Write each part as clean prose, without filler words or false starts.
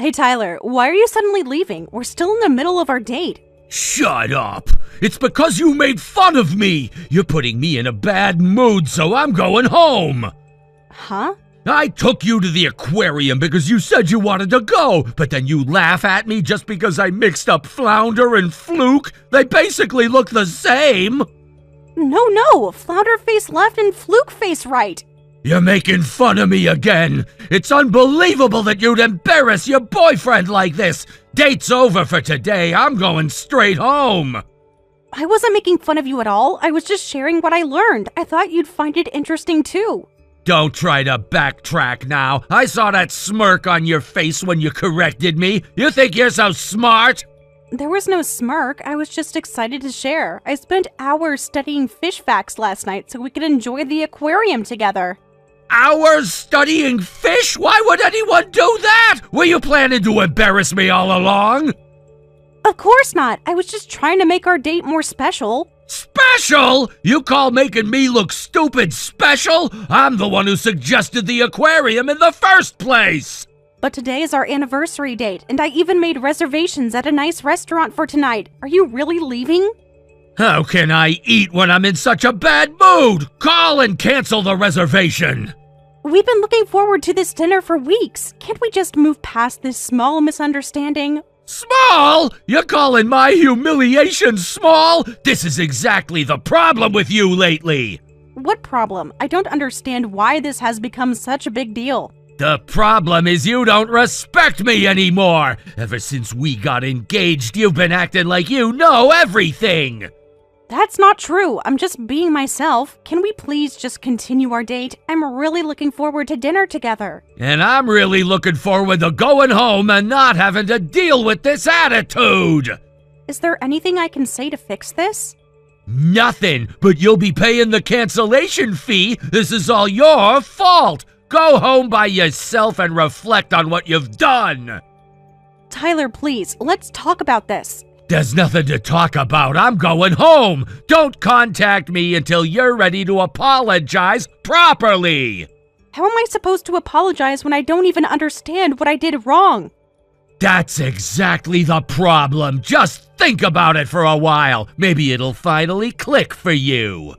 Hey Tyler, why are you suddenly leaving? We're still in the middle of our date. Shut up! It's because you made fun of me! You're putting me in a bad mood, so I'm going home! Huh? I took you to the aquarium because you said you wanted to go, but then you laugh at me just because I mixed up flounder and fluke? They basically look the same! No, flounder face left and fluke face right. You're making fun of me again! It's unbelievable that you'd embarrass your boyfriend like this! Date's over for today, I'm going straight home! I wasn't making fun of you at all, I was just sharing what I learned. I thought you'd find it interesting too. Don't try to backtrack now. I saw that smirk on your face when you corrected me. You think you're so smart? There was no smirk, I was just excited to share. I spent hours studying fish facts last night so we could enjoy the aquarium together. Hours studying fish? Why would anyone do that? Were you planning to embarrass me all along? Of course not. I was just trying to make our date more special. Special? You call making me look stupid special? I'm the one who suggested the aquarium in the first place! But today is our anniversary date, and I even made reservations at a nice restaurant for tonight. Are you really leaving? How can I eat when I'm in such a bad mood? Call and cancel the reservation! We've been looking forward to this dinner for weeks. Can't we just move past this small misunderstanding? Small? You're calling my humiliation small? This is exactly the problem with you lately! What problem? I don't understand why this has become such a big deal. The problem is you don't respect me anymore! Ever since we got engaged, you've been acting like you know everything! That's not true. I'm just being myself. Can we please just continue our date? I'm really looking forward to dinner together. And I'm really looking forward to going home and not having to deal with this attitude! Is there anything I can say to fix this? Nothing, but you'll be paying the cancellation fee. This is all your fault! Go home by yourself and reflect on what you've done! Tyler, please, let's talk about this. There's nothing to talk about. I'm going home. Don't contact me until you're ready to apologize properly. How am I supposed to apologize when I don't even understand what I did wrong? That's exactly the problem. Just think about it for a while. Maybe it'll finally click for you.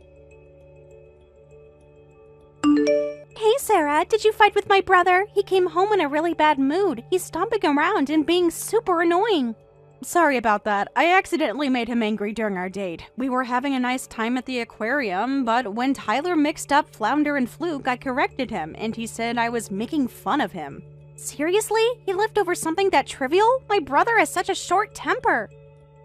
Hey Sarah, did you fight with my brother? He came home in a really bad mood. He's stomping around and being super annoying. Sorry about that. I accidentally made him angry during our date. We were having a nice time at the aquarium, but when Tyler mixed up flounder and fluke, I corrected him, and he said I was making fun of him. Seriously? He left over something that trivial? My brother has such a short temper.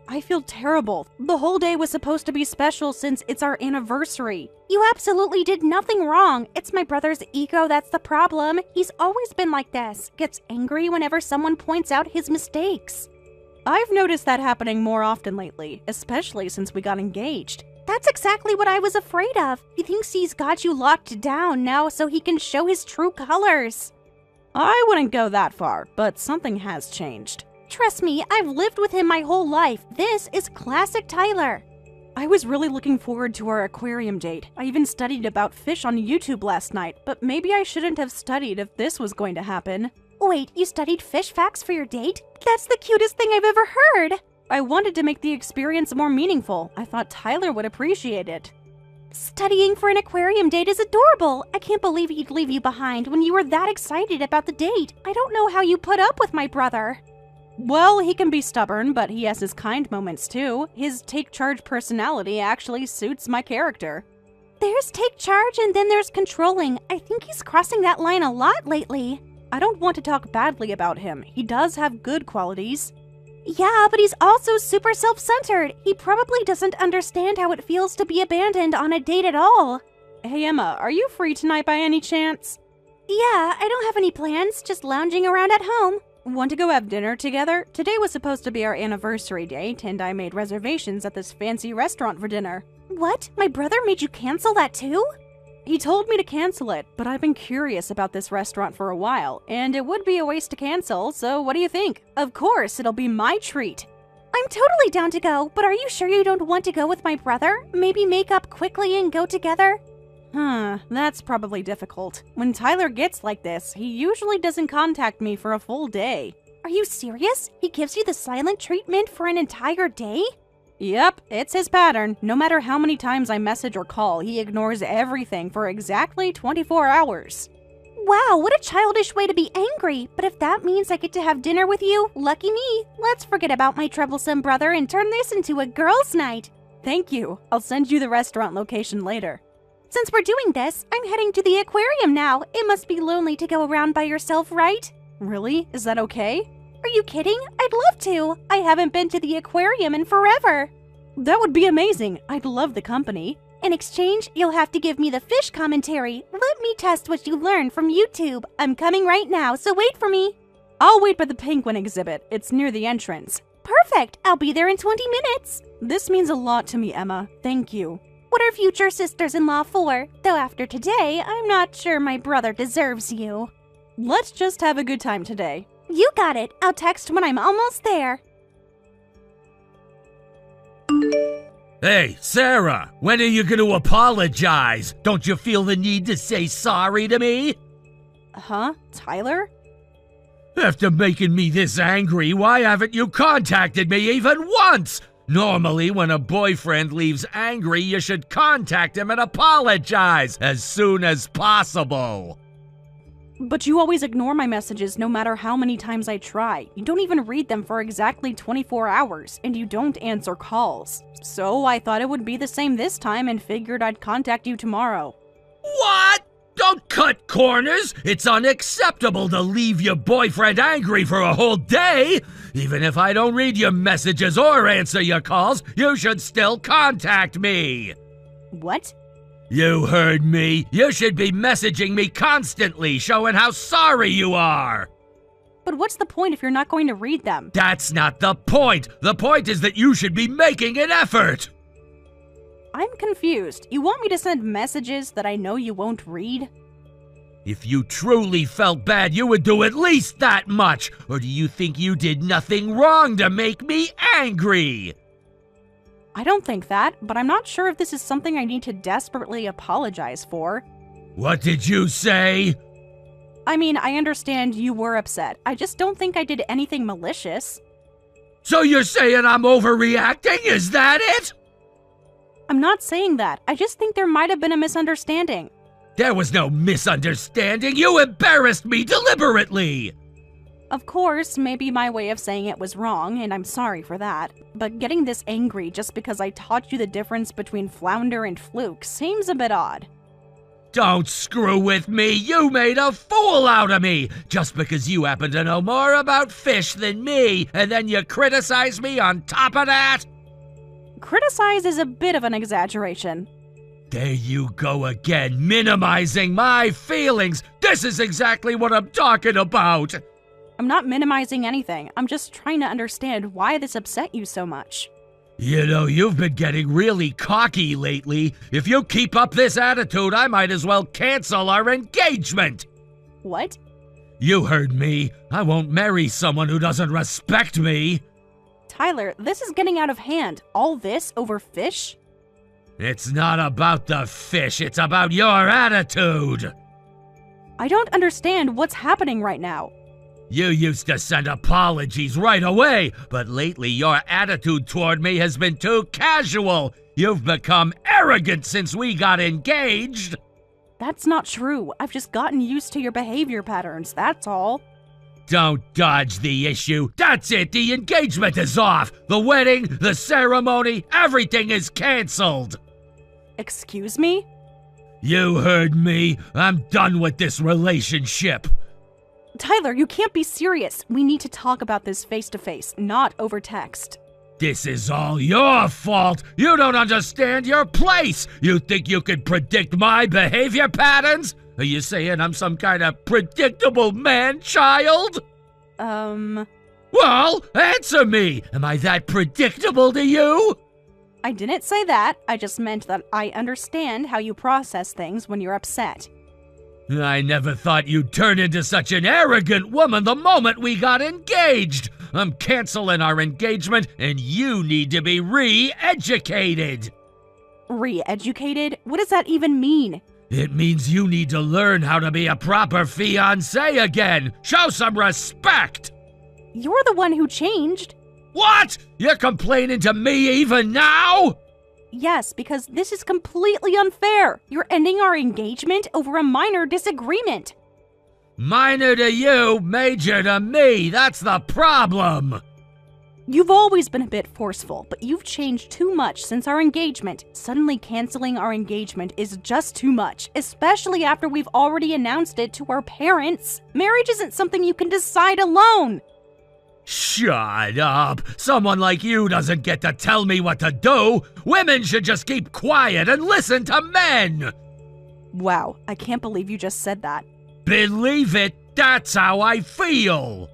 I feel terrible. The whole day was supposed to be special since it's our anniversary. You absolutely did nothing wrong. It's my brother's ego that's the problem. He's always been like this. Gets angry whenever someone points out his mistakes. I've noticed that happening more often lately, especially since we got engaged. That's exactly what I was afraid of. He thinks he's got you locked down now so he can show his true colors. I wouldn't go that far, but something has changed. Trust me, I've lived with him my whole life. This is classic Tyler. I was really looking forward to our aquarium date. I even studied about fish on YouTube last night, but maybe I shouldn't have studied if this was going to happen. Wait, you studied fish facts for your date? That's the cutest thing I've ever heard! I wanted to make the experience more meaningful. I thought Tyler would appreciate it. Studying for an aquarium date is adorable! I can't believe he'd leave you behind when you were that excited about the date. I don't know how you put up with my brother. Well, he can be stubborn, but he has his kind moments too. His take-charge personality actually suits my character. There's take charge and then there's controlling. I think he's crossing that line a lot lately. I don't want to talk badly about him. He does have good qualities. Yeah, but he's also super self-centered. He probably doesn't understand how it feels to be abandoned on a date at all. Hey Emma, are you free tonight by any chance? Yeah, I don't have any plans, just lounging around at home. Want to go have dinner together? Today was supposed to be our anniversary date, and I made reservations at this fancy restaurant for dinner. What? My brother made you cancel that too? He told me to cancel it, but I've been curious about this restaurant for a while, and it would be a waste to cancel, so what do you think? Of course, it'll be my treat. I'm totally down to go, but are you sure you don't want to go with my brother? Maybe make up quickly and go together? That's probably difficult. When Tyler gets like this, he usually doesn't contact me for a full day. Are you serious? He gives you the silent treatment for an entire day? Yep, it's his pattern. No matter how many times I message or call, he ignores everything for exactly 24 hours. Wow, what a childish way to be angry. But if that means I get to have dinner with you, lucky me. Let's forget about my troublesome brother and turn this into a girls' night. Thank you. I'll send you the restaurant location later. Since we're doing this, I'm heading to the aquarium now. It must be lonely to go around by yourself, right? Really? Is that okay? Are you kidding? I'd love to. I haven't been to the aquarium in forever. That would be amazing. I'd love the company. In exchange, you'll have to give me the fish commentary. Let me test what you learned from YouTube. I'm coming right now, so wait for me. I'll wait by the penguin exhibit. It's near the entrance. Perfect. I'll be there in 20 minutes. This means a lot to me, Emma. Thank you. What are future sisters-in-law for? Though after today, I'm not sure my brother deserves you. Let's just have a good time today. You got it. I'll text when I'm almost there. Hey, Sarah, when are you going to apologize? Don't you feel the need to say sorry to me? Huh? Tyler? After making me this angry, why haven't you contacted me even once? Normally, when a boyfriend leaves angry, you should contact him and apologize as soon as possible. But you always ignore my messages no matter how many times I try. You don't even read them for exactly 24 hours, and you don't answer calls. So I thought it would be the same this time and figured I'd contact you tomorrow. What? Don't cut corners! It's unacceptable to leave your boyfriend angry for a whole day! Even if I don't read your messages or answer your calls, you should still contact me! What? You heard me. You should be messaging me constantly, showing how sorry you are. But what's the point if you're not going to read them? That's not the point. The point is that you should be making an effort. I'm confused. You want me to send messages that I know you won't read? If you truly felt bad, you would do at least that much. Or do you think you did nothing wrong to make me angry? I don't think that, but I'm not sure if this is something I need to desperately apologize for. What did you say? I mean, I understand you were upset. I just don't think I did anything malicious. So you're saying I'm overreacting? Is that it? I'm not saying that. I just think there might have been a misunderstanding. There was no misunderstanding. You embarrassed me deliberately. Of course, maybe my way of saying it was wrong, and I'm sorry for that. But getting this angry just because I taught you the difference between flounder and fluke seems a bit odd. Don't screw with me. You made a fool out of me just because you happen to know more about fish than me, and then you criticize me on top of that? Criticize is a bit of an exaggeration. There you go again, minimizing my feelings. This is exactly what I'm talking about. I'm not minimizing anything. I'm just trying to understand why this upset you so much. You know, you've been getting really cocky lately. If you keep up this attitude, I might as well cancel our engagement. What? You heard me. I won't marry someone who doesn't respect me. Tyler, this is getting out of hand. All this over fish? It's not about the fish. It's about your attitude. I don't understand what's happening right now. You used to send apologies right away, but lately your attitude toward me has been too casual. You've become arrogant since we got engaged. That's not true. I've just gotten used to your behavior patterns, that's all. Don't dodge the issue. That's it. The engagement is off. The wedding, the ceremony, everything is canceled. Excuse me? You heard me. I'm done with this relationship. Tyler, you can't be serious. We need to talk about this face-to-face, not over text. This is all your fault. You don't understand your place. You think you could predict my behavior patterns? Are you saying I'm some kind of predictable man-child? Well, answer me. Am I that predictable to you? I didn't say that. I just meant that I understand how you process things when you're upset. I never thought you'd turn into such an arrogant woman the moment we got engaged. I'm canceling our engagement, and you need to be re-educated. Re-educated? What does that even mean? It means you need to learn how to be a proper fiancé again. Show some respect. You're the one who changed. What? You're complaining to me even now? Yes, because this is completely unfair. You're ending our engagement over a minor disagreement. Minor to you, major to me. That's the problem. You've always been a bit forceful, but you've changed too much since our engagement. Suddenly canceling our engagement is just too much, especially after we've already announced it to our parents. Marriage isn't something you can decide alone. Shut up. Someone like you doesn't get to tell me what to do. Women should just keep quiet and listen to men. Wow, I can't believe you just said that. Believe it, that's how I feel.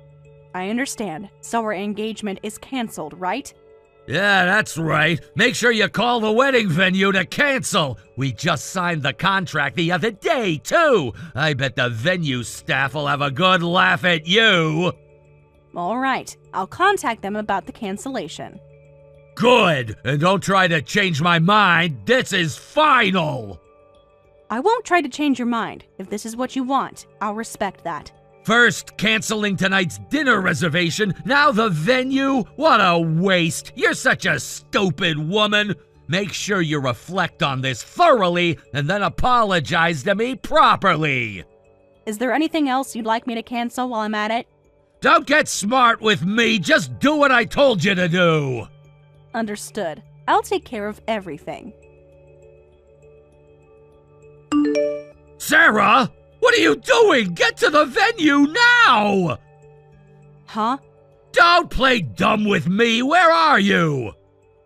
I understand. So our engagement is canceled, right? Yeah, that's right. Make sure you call the wedding venue to cancel. We just signed the contract the other day, too. I bet the venue staff will have a good laugh at you. All right, I'll contact them about the cancellation. Good, and don't try to change my mind. This is final. I won't try to change your mind. If this is what you want, I'll respect that. First, canceling tonight's dinner reservation, now the venue? What a waste! You're such a stupid woman! Make sure you reflect on this thoroughly and then apologize to me properly! Is there anything else you'd like me to cancel while I'm at it? Don't get smart with me, just do what I told you to do! Understood. I'll take care of everything. Sarah! What are you doing? Get to the venue now! Huh? Don't play dumb with me! Where are you?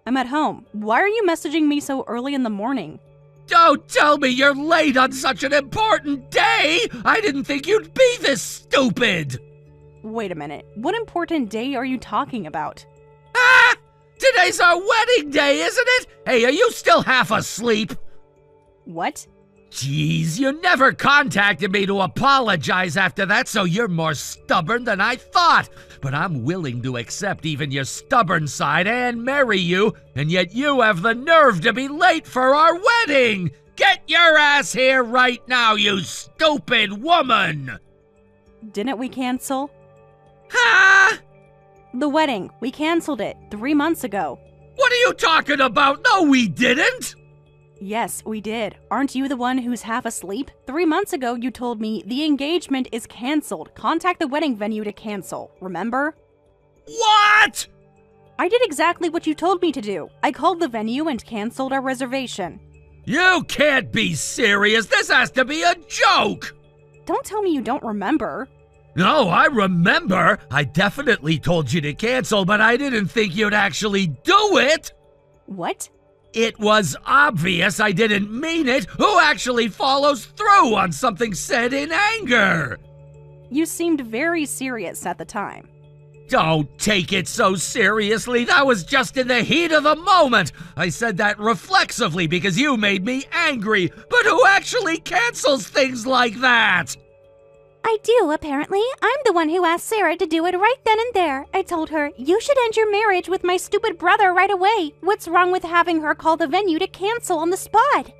I'm at home. Why are you messaging me so early in the morning? Don't tell me you're late on such an important day! I didn't think you'd be this stupid! Wait a minute. What important day are you talking about? Ah! Today's our wedding day, isn't it? Hey, are you still half asleep? What? Jeez, you never contacted me to apologize after that, so you're more stubborn than I thought. But I'm willing to accept even your stubborn side and marry you, and yet you have the nerve to be late for our wedding! Get your ass here right now, you stupid woman! Didn't we cancel? Huh? The wedding. We canceled it 3 months ago. What are you talking about? No, we didn't! Yes, we did. Aren't you the one who's half asleep? 3 months ago, you told me the engagement is canceled. Contact the wedding venue to cancel. Remember? What? I did exactly what you told me to do. I called the venue and canceled our reservation. You can't be serious. This has to be a joke. Don't tell me you don't remember. No, I remember. I definitely told you to cancel, but I didn't think you'd actually do it. What? It was obvious I didn't mean it. Who actually follows through on something said in anger? You seemed very serious at the time. Don't take it so seriously. That was just in the heat of the moment. I said that reflexively because you made me angry. But who actually cancels things like that? I do, apparently. I'm the one who asked Sarah to do it right then and there. I told her, you should end your marriage with my stupid brother right away. What's wrong with having her call the venue to cancel on the spot?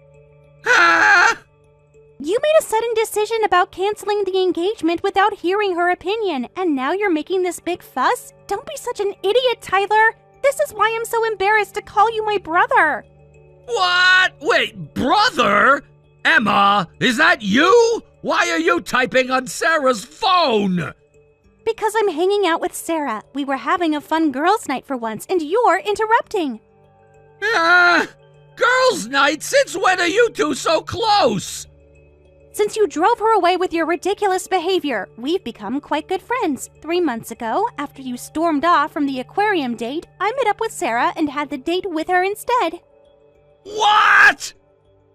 Ah! You made a sudden decision about canceling the engagement without hearing her opinion, and now you're making this big fuss? Don't be such an idiot, Tyler. This is why I'm so embarrassed to call you my brother. What? Wait, brother? Emma, is that you? Why are you typing on Sarah's phone? Because I'm hanging out with Sarah. We were having a fun girls' night for once, and you're interrupting. Girls' night? Since when are you two so close? Since you drove her away with your ridiculous behavior, we've become quite good friends. 3 months ago, after you stormed off from the aquarium date, I met up with Sarah and had the date with her instead. What?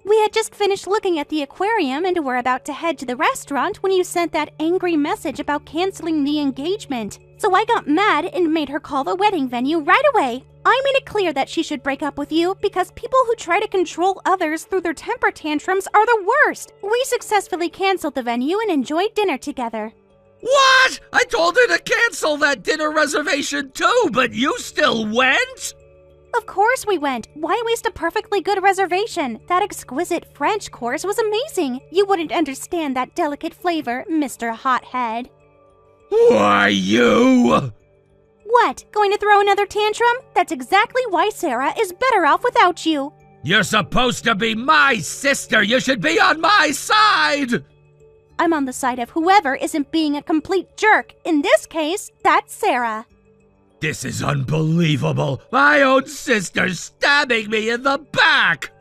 We had just finished looking at the aquarium and were about to head to the restaurant when you sent that angry message about canceling the engagement. So I got mad and made her call the wedding venue right away. I made it clear that she should break up with you because people who try to control others through their temper tantrums are the worst. We successfully canceled the venue and enjoyed dinner together. What? I told her to cancel that dinner reservation too, but you still went? Of course we went. Why waste a perfectly good reservation? That exquisite French course was amazing. You wouldn't understand that delicate flavor, Mr. Hothead. Why, you? What, going to throw another tantrum? That's exactly why Sarah is better off without you. You're supposed to be my sister. You should be on my side. I'm on the side of whoever isn't being a complete jerk. In this case, that's Sarah. This is unbelievable. My own sister stabbing me in the back.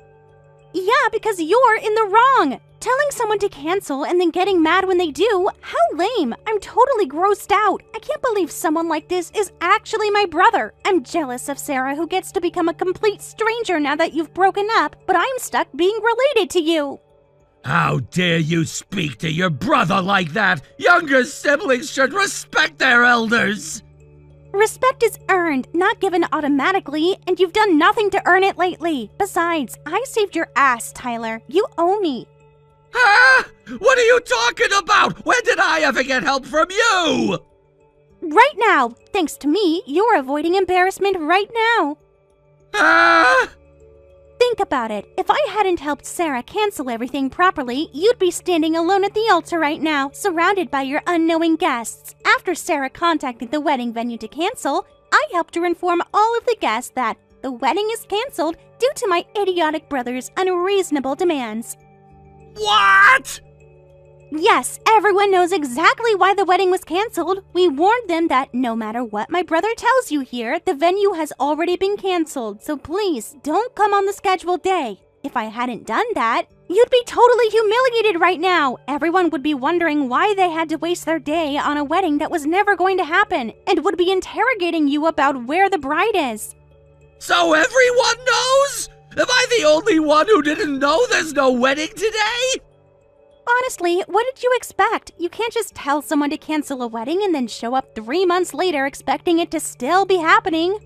Yeah, because you're in the wrong. Telling someone to cancel and then getting mad when they do, how lame. I'm totally grossed out. I can't believe someone like this is actually my brother. I'm jealous of Sarah, who gets to become a complete stranger now that you've broken up, but I'm stuck being related to you. How dare you speak to your brother like that? Younger siblings should respect their elders. Respect is earned, not given automatically, and you've done nothing to earn it lately. Besides, I saved your ass, Tyler. You owe me. Huh? What are you talking about? When did I ever get help from you? Right now. Thanks to me, you're avoiding embarrassment right now. Huh? Think about it. If I hadn't helped Sarah cancel everything properly, you'd be standing alone at the altar right now, surrounded by your unknowing guests. After Sarah contacted the wedding venue to cancel, I helped her inform all of the guests that the wedding is canceled due to my idiotic brother's unreasonable demands. What? Yes, everyone knows exactly why the wedding was canceled. We warned them that no matter what my brother tells you here, the venue has already been canceled, so please don't come on the scheduled day. If I hadn't done that, you'd be totally humiliated right now. Everyone would be wondering why they had to waste their day on a wedding that was never going to happen, and would be interrogating you about where the bride is. So everyone knows? Am I the only one who didn't know there's no wedding today? Honestly, what did you expect? You can't just tell someone to cancel a wedding and then show up 3 months later expecting it to still be happening.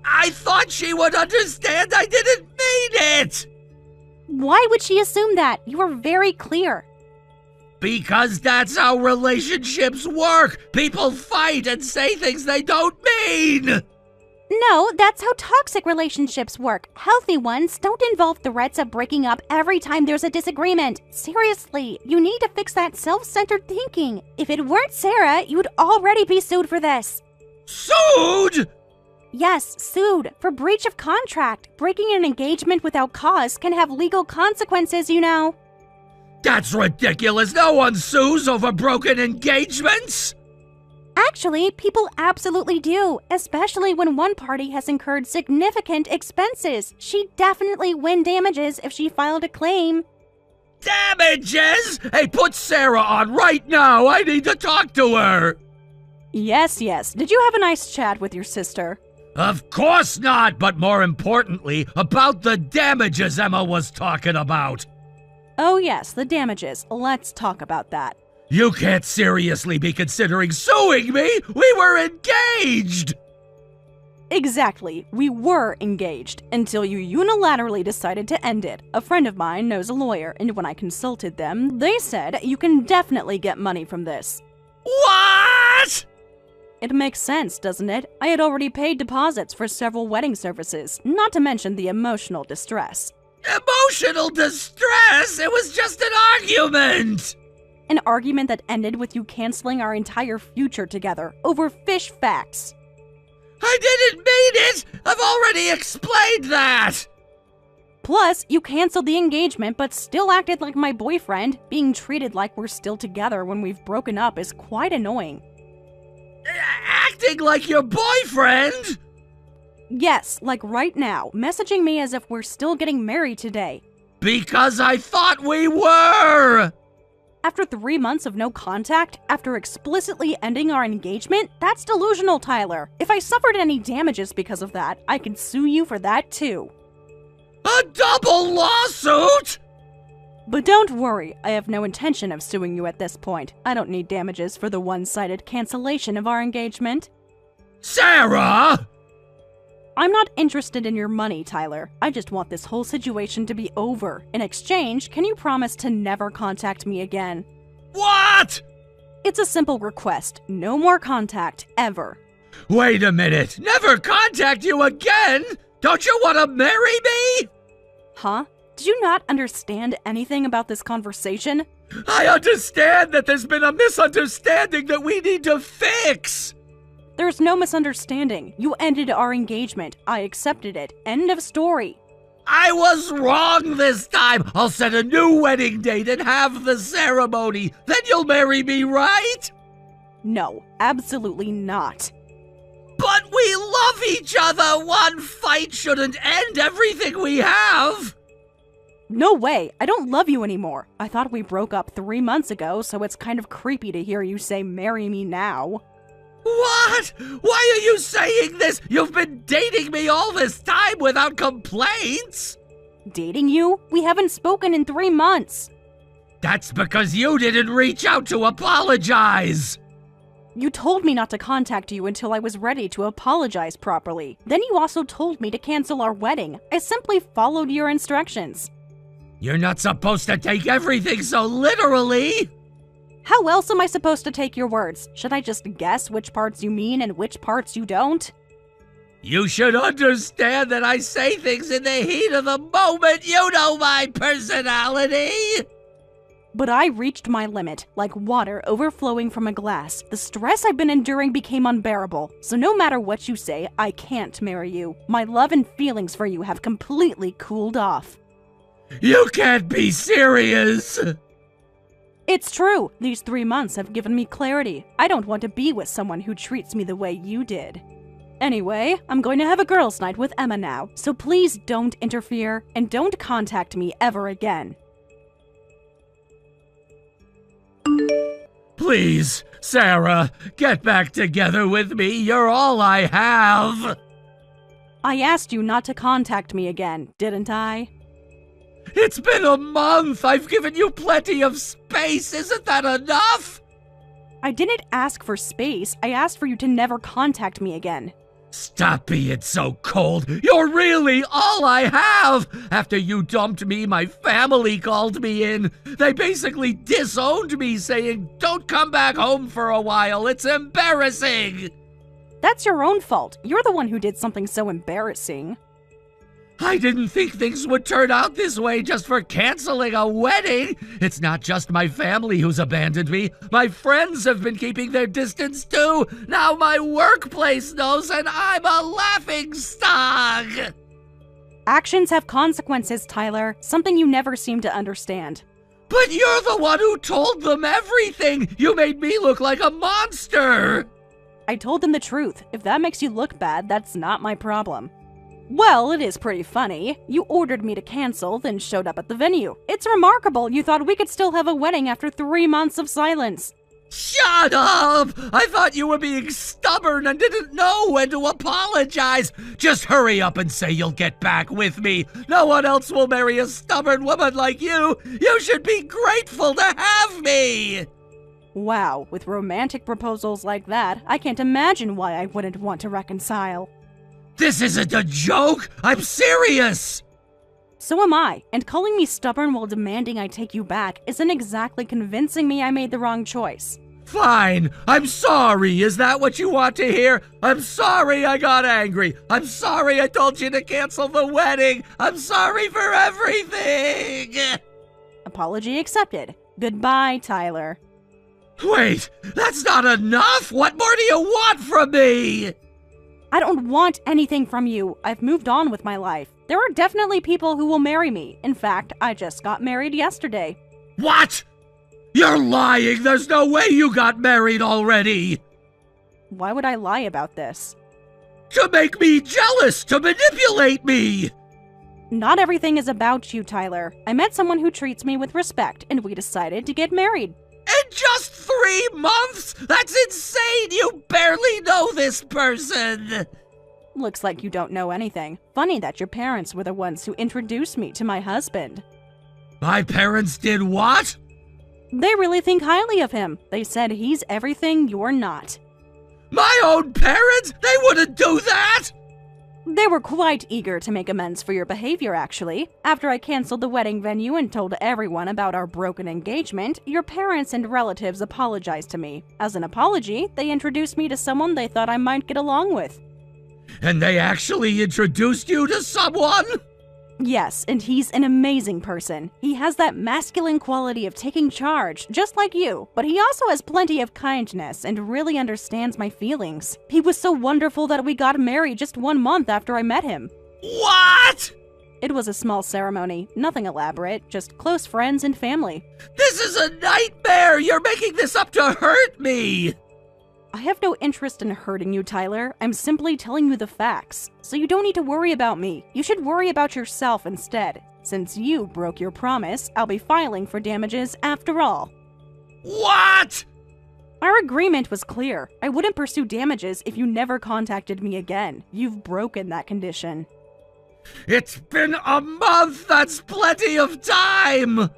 I thought she would understand I didn't mean it! Why would she assume that? You were very clear. Because that's how relationships work. People fight and say things they don't mean. No, that's how toxic relationships work. Healthy ones don't involve threats of breaking up every time there's a disagreement. Seriously, you need to fix that self-centered thinking. If it weren't Sarah, you'd already be sued for this. Sued? Yes, sued for breach of contract. Breaking an engagement without cause can have legal consequences, you know. That's ridiculous. No one sues over broken engagements. Actually, people absolutely do, especially when one party has incurred significant expenses. She'd definitely win damages if she filed a claim. Damages? Hey, put Sarah on right now. I need to talk to her. Yes. Did you have a nice chat with your sister? Of course not, but more importantly, about the damages Emma was talking about. Oh yes, the damages. Let's talk about that. You can't seriously be considering suing me! We were engaged! Exactly. We were engaged until you unilaterally decided to end it. A friend of mine knows a lawyer, and when I consulted them, they said you can definitely get money from this. What? It makes sense, doesn't it? I had already paid deposits for several wedding services, not to mention the emotional distress. Emotional distress? It was just an argument! An argument that ended with you canceling our entire future together over fish facts. I didn't mean it! I've already explained that! Plus, you canceled the engagement but still acted like my boyfriend. Being treated like we're still together when we've broken up is quite annoying. Acting like your boyfriend? Yes, like right now, messaging me as if we're still getting married today. Because I thought we were! After 3 months of no contact, after explicitly ending our engagement, that's delusional, Tyler. If I suffered any damages because of that, I can sue you for that too. A double lawsuit? But don't worry, I have no intention of suing you at this point. I don't need damages for the one-sided cancellation of our engagement. Sarah! I'm not interested in your money, Tyler. I just want this whole situation to be over. In exchange, can you promise to never contact me again? What? It's a simple request. No more contact, ever. Wait a minute. Never contact you again? Don't you want to marry me? Huh? Do you not understand anything about this conversation? I understand that there's been a misunderstanding that we need to fix. There's no misunderstanding. You ended our engagement. I accepted it. End of story. I was wrong this time. I'll set a new wedding date and have the ceremony. Then you'll marry me, right? No, absolutely not. But we love each other. One fight shouldn't end everything we have. No way. I don't love you anymore. I thought we broke up 3 months ago, so it's kind of creepy to hear you say marry me now. What? Why are you saying this? You've been dating me all this time without complaints. Dating you? We haven't spoken in 3 months. That's because you didn't reach out to apologize. You told me not to contact you until I was ready to apologize properly. Then you also told me to cancel our wedding. I simply followed your instructions. You're not supposed to take everything so literally. How else am I supposed to take your words? Should I just guess which parts you mean and which parts you don't? You should understand that I say things in the heat of the moment. You know my personality. But I reached my limit, like water overflowing from a glass. The stress I've been enduring became unbearable. So no matter what you say, I can't marry you. My love and feelings for you have completely cooled off. You can't be serious. It's true. These 3 months have given me clarity. I don't want to be with someone who treats me the way you did. Anyway, I'm going to have a girls' night with Emma now, so please don't interfere and don't contact me ever again. Please, Sarah, get back together with me. You're all I have. I asked you not to contact me again, didn't I? It's been a month. I've given you plenty of space. Isn't that enough? I didn't ask for space. I asked for you to never contact me again. Stop being so cold. You're really all I have. After you dumped me, my family called me in. They basically disowned me, saying, "Don't come back home for a while. It's embarrassing." That's your own fault. You're the one who did something so embarrassing. I didn't think things would turn out this way just for canceling a wedding. It's not just my family who's abandoned me. My friends have been keeping their distance too. Now my workplace knows and I'm a laughingstock. Actions have consequences, Tyler. Something you never seem to understand. But you're the one who told them everything. You made me look like a monster. I told them the truth. If that makes you look bad, that's not my problem. Well, it is pretty funny. You ordered me to cancel, then showed up at the venue. It's remarkable you thought we could still have a wedding after 3 months of silence. Shut up! I thought you were being stubborn and didn't know when to apologize. Just hurry up and say you'll get back with me. No one else will marry a stubborn woman like you. You should be grateful to have me. Wow, with romantic proposals like that, I can't imagine why I wouldn't want to reconcile. This isn't a joke! I'm serious! So am I, and calling me stubborn while demanding I take you back isn't exactly convincing me I made the wrong choice. Fine, I'm sorry. Is that what you want to hear? I'm sorry I got angry. I'm sorry I told you to cancel the wedding. I'm sorry for everything. Apology accepted. Goodbye, Tyler. Wait, that's not enough? What more do you want from me? I don't want anything from you. I've moved on with my life. There are definitely people who will marry me. In fact, I just got married yesterday. What? You're lying. There's no way you got married already. Why would I lie about this? To make me jealous, to manipulate me. Not everything is about you, Tyler. I met someone who treats me with respect, and we decided to get married. In just 3 months? That's insane! You barely know this person! Looks like you don't know anything. Funny that your parents were the ones who introduced me to my husband. My parents did what? They really think highly of him. They said he's everything you're not. My own parents? They wouldn't do that! They were quite eager to make amends for your behavior, actually. After I canceled the wedding venue and told everyone about our broken engagement, your parents and relatives apologized to me. As an apology, they introduced me to someone they thought I might get along with. And they actually introduced you to someone? Yes, and he's an amazing person. He has that masculine quality of taking charge, just like you, but he also has plenty of kindness and really understands my feelings. He was so wonderful that we got married just 1 month after I met him. What? It was a small ceremony, nothing elaborate, just close friends and family. This is a nightmare! You're making this up to hurt me! I have no interest in hurting you, Tyler. I'm simply telling you the facts. So you don't need to worry about me. You should worry about yourself instead. Since you broke your promise, I'll be filing for damages after all. What? Our agreement was clear. I wouldn't pursue damages if you never contacted me again. You've broken that condition. It's been a month! That's plenty of time!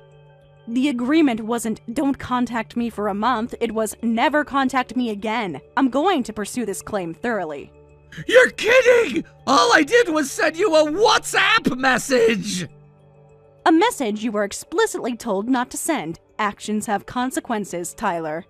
The agreement wasn't don't contact me for a month, it was never contact me again. I'm going to pursue this claim thoroughly. You're kidding! All I did was send you a WhatsApp message! A message you were explicitly told not to send. Actions have consequences, Tyler.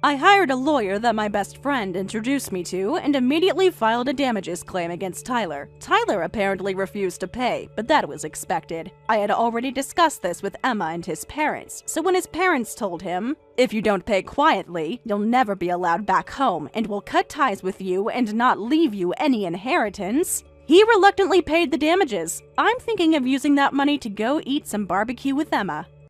I hired a lawyer that my best friend introduced me to and immediately filed a damages claim against Tyler. Tyler apparently refused to pay, but that was expected. I had already discussed this with Emma and his parents, so when his parents told him, "If you don't pay quietly, you'll never be allowed back home and we'll cut ties with you and not leave you any inheritance," he reluctantly paid the damages. I'm thinking of using that money to go eat some barbecue with Emma.